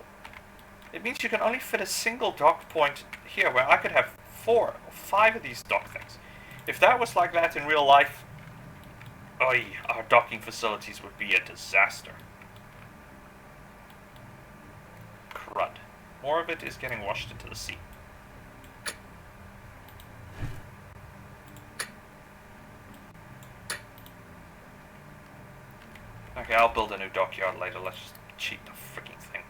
It means you can only fit a single dock point here, where I could have 4 or 5 of these dock things. If that was like that in real life, oy, our docking facilities would be a disaster. Crud. More of it is getting washed into the sea. Okay, I'll build a new dockyard later. Let's just cheat the freaking thing.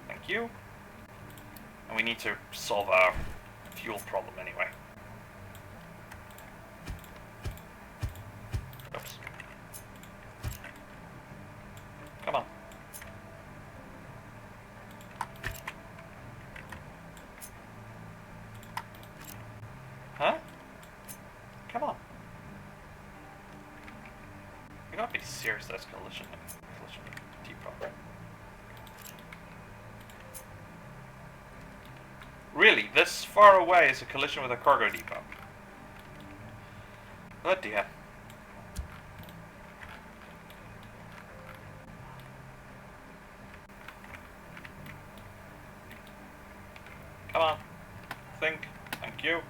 Thank you. And we need to solve our fuel problem anyway. Oops. Come on. Huh? Come on. You gotta be serious, that's collision depot. Really, this far away is a collision with a cargo depot. Oh dear. Come on. Think. Thank you.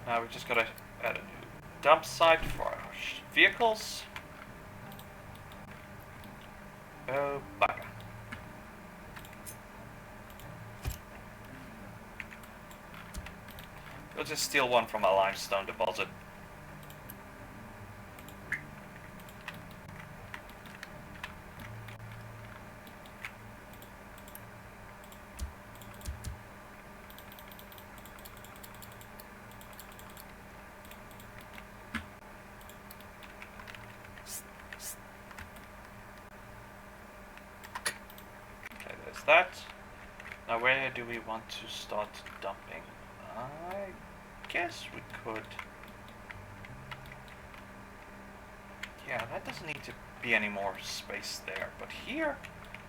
Now we just gotta add a new dump site for our vehicles. Oh, bugger. We'll just steal one from a limestone deposit. Okay, there's that. Now where do we want to start dumping? I guess we could. Yeah, that doesn't need to be any more space there. But here,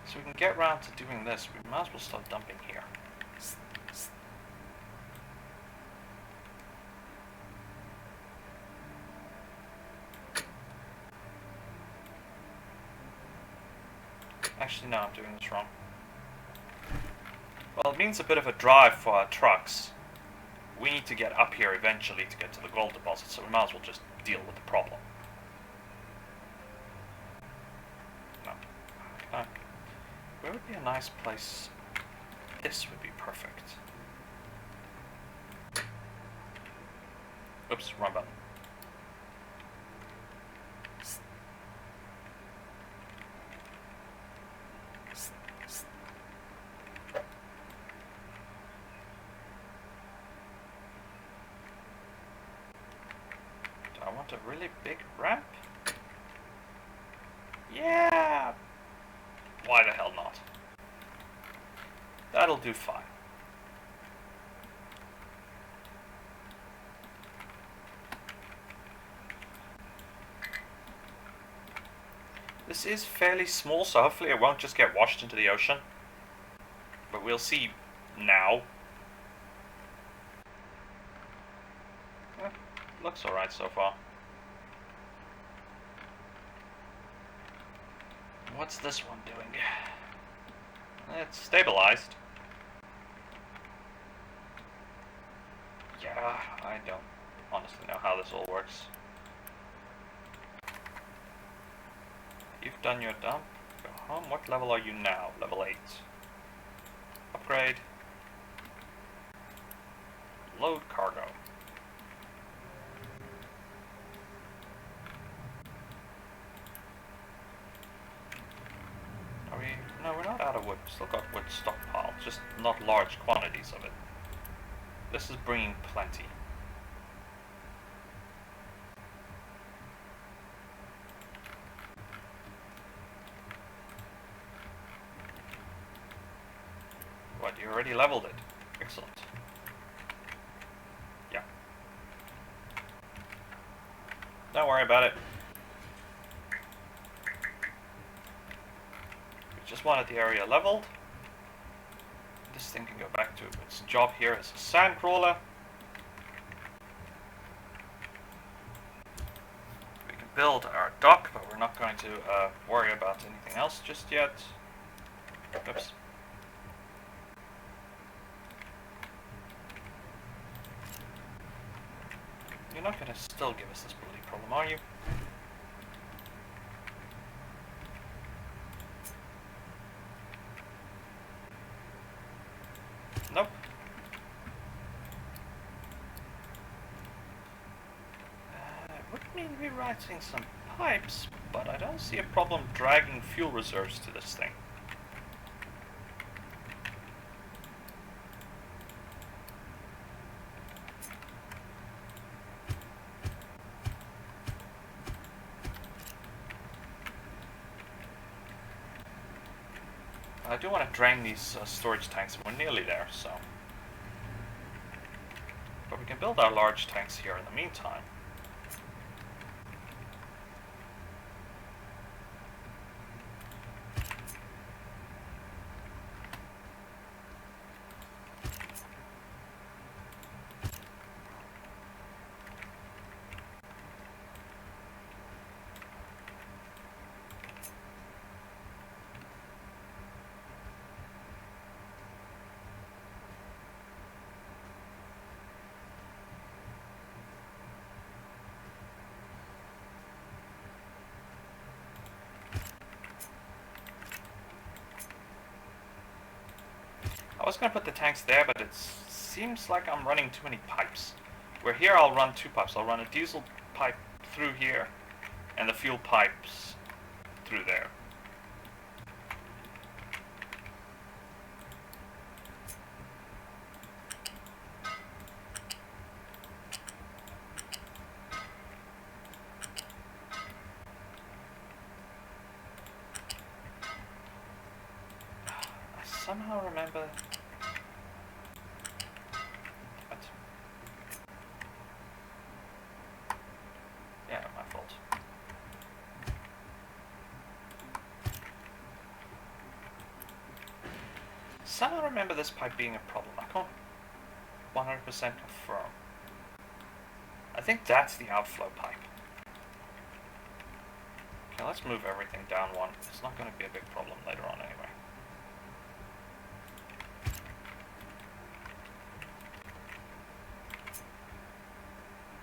so we can get around to doing this, we might as well start dumping here. Actually, no, I'm doing this wrong. Well, it means a bit of a drive for our trucks. We need to get up here eventually to get to the gold deposit, so we might as well just deal with the problem. No. Where would be a nice place? This would be perfect. Oops, wrong button. I want a really big ramp? Yeah! Why the hell not? That'll do fine. This is fairly small, so hopefully it won't just get washed into the ocean. But we'll see now. Looks alright so far. What's this one doing? It's stabilized. Yeah, I don't honestly know how this all works. You've done your dump. Go home. What level are you now? Level 8. Upgrade. Load cargo. Are we? No, we're not out of wood. Still got wood stockpile, just not large quantities of it. This is bringing plenty. What, you already leveled it? Excellent. Yeah. Don't worry about it. We just wanted the area leveled. this thing can go back to its job here as a sand crawler. We can build our dock, but we're not going to worry about anything else just yet. Oops. You're not going to still give us this bloody problem, are you? Nope. Would mean rewriting some pipes, but I don't see a problem dragging fuel reserves to this thing. I do want to drain these storage tanks, and we're nearly there, so. But we can build our large tanks here in the meantime. I was going to put the tanks there, but it seems like I'm running too many pipes. Where here I'll run two pipes. I'll run a diesel pipe through here, and the fuel pipes through there. I somehow remember... What? Yeah, my fault. Somehow remember this pipe being a problem. I can't 100% confirm. I think that's the outflow pipe. Okay, let's move everything down one. It's not going to be a big problem later on anyway.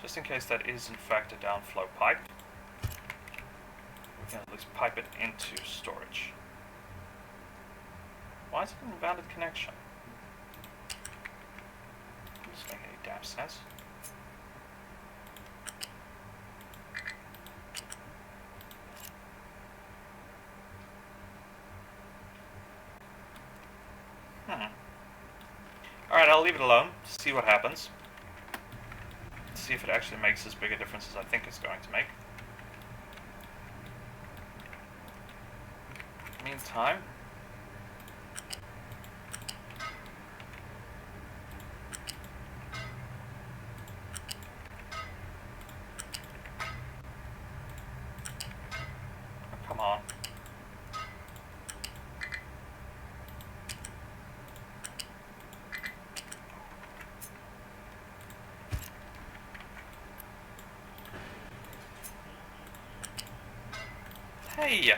Just in case that is in fact a downflow pipe, we can at least pipe it into storage. Why is it an invalid connection? Doesn't make any damn sense. Alright, I'll leave it alone, see what happens. See if it actually makes as big a difference as I think it's going to make. Meantime, oh, come on. Hey!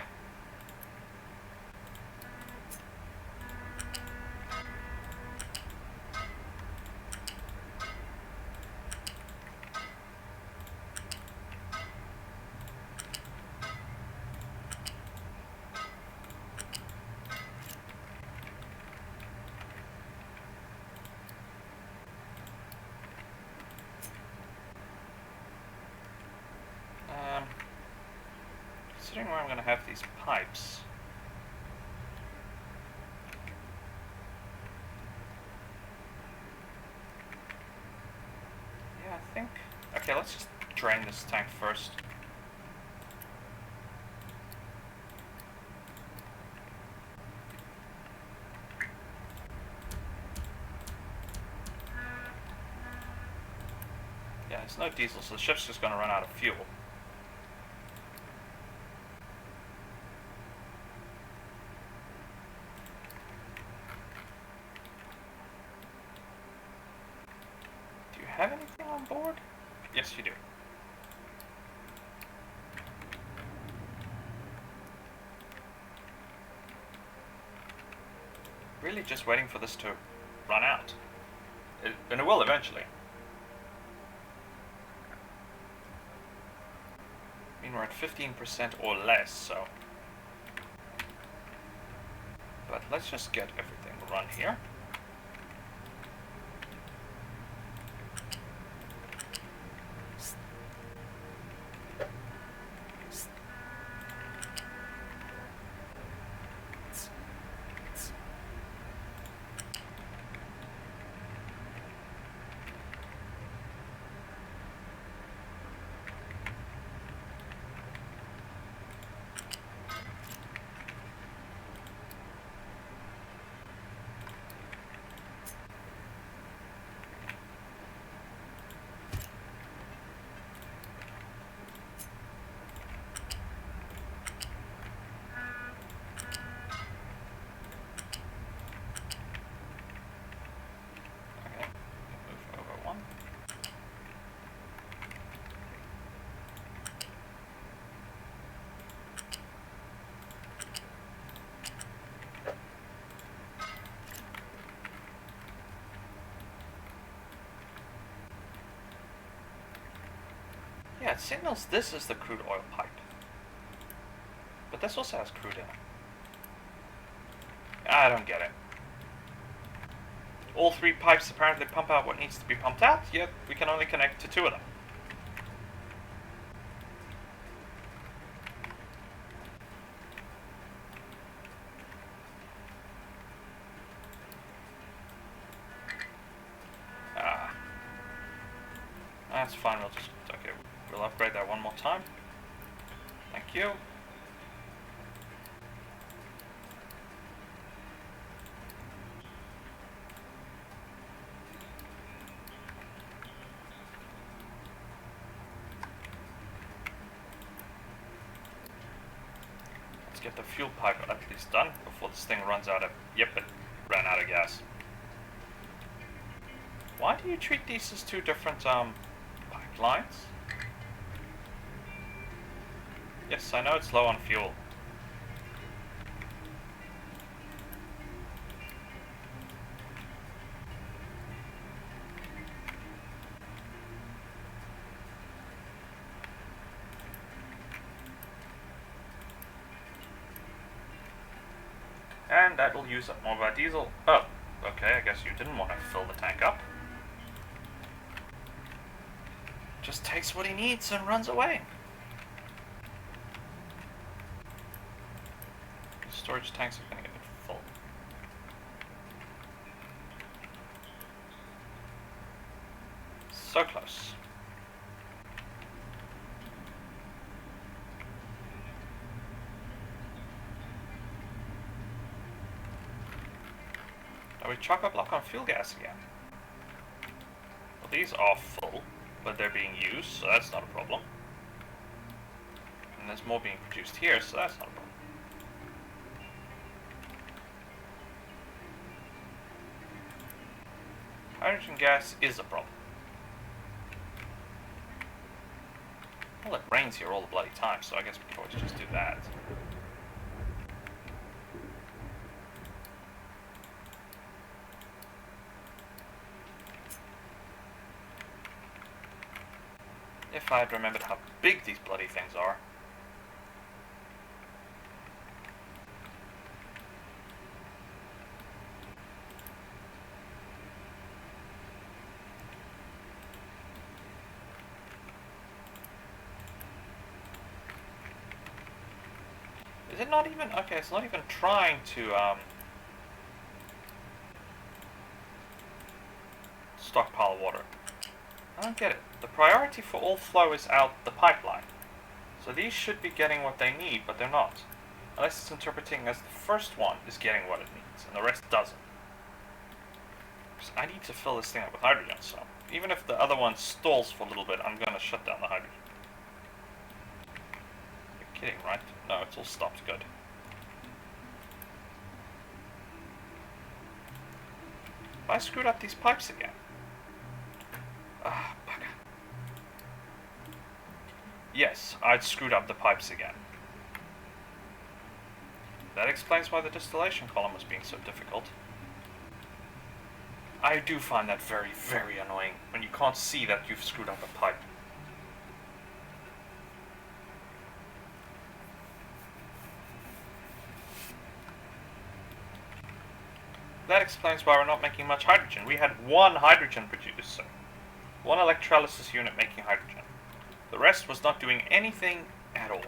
Considering where I'm going to have these pipes. Yeah, I think... Okay, let's just drain this tank first. Yeah, there's no diesel, so the ship's just going to run out of fuel. really just waiting for this to run out. And it will eventually. I mean, we're at 15% or less, so... But let's just get everything run here. Yeah, it signals this is the crude oil pipe. But this also has crude in it. I don't get it. All three pipes apparently pump out what needs to be pumped out, yet we can only connect to two of them. That's fine, we'll just... Okay, we'll upgrade that one more time. Thank you. Let's get the fuel pipe at least done before this thing runs out of... Yep, it ran out of gas. Why do you treat these as two different, pipelines? Yes, I know it's low on fuel. And that will use up more of our diesel. Oh, okay, I guess you didn't want to fill the tank up. Just takes what he needs and runs away. The storage tanks are going to get full. So close. Are we chock-a-block on fuel gas again? Well, these are full, but they're being used, so that's not a problem. And there's more being produced here, so that's not a problem. Hydrogen gas is a problem. Well, it rains here all the bloody time, so I guess we can always just do that. If I had remembered how big these bloody things are. Is it not even... Okay, it's not even trying to, stockpile water. I don't get it. The priority for all flow is out the pipeline. So these should be getting what they need, but they're not. Unless it's interpreting as the first one is getting what it needs, and the rest doesn't. Because I need to fill this thing up with hydrogen, so... Even if the other one stalls for a little bit, I'm gonna shut down the hydrogen. You're kidding, right? No, it's all stopped. Good. I screwed up these pipes again. Ah, bugger. Yes, I'd screwed up the pipes again. That explains why the distillation column was being so difficult. I do find that very, very annoying when you can't see that you've screwed up a pipe. That explains why we're not making much hydrogen. We had one hydrogen producer. One electrolysis unit making hydrogen. The rest was not doing anything at all.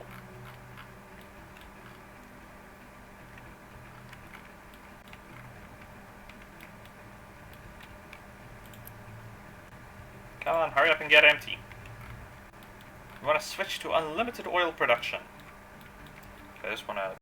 Come on, hurry up and get empty. We want to switch to unlimited oil production. Okay, I just want to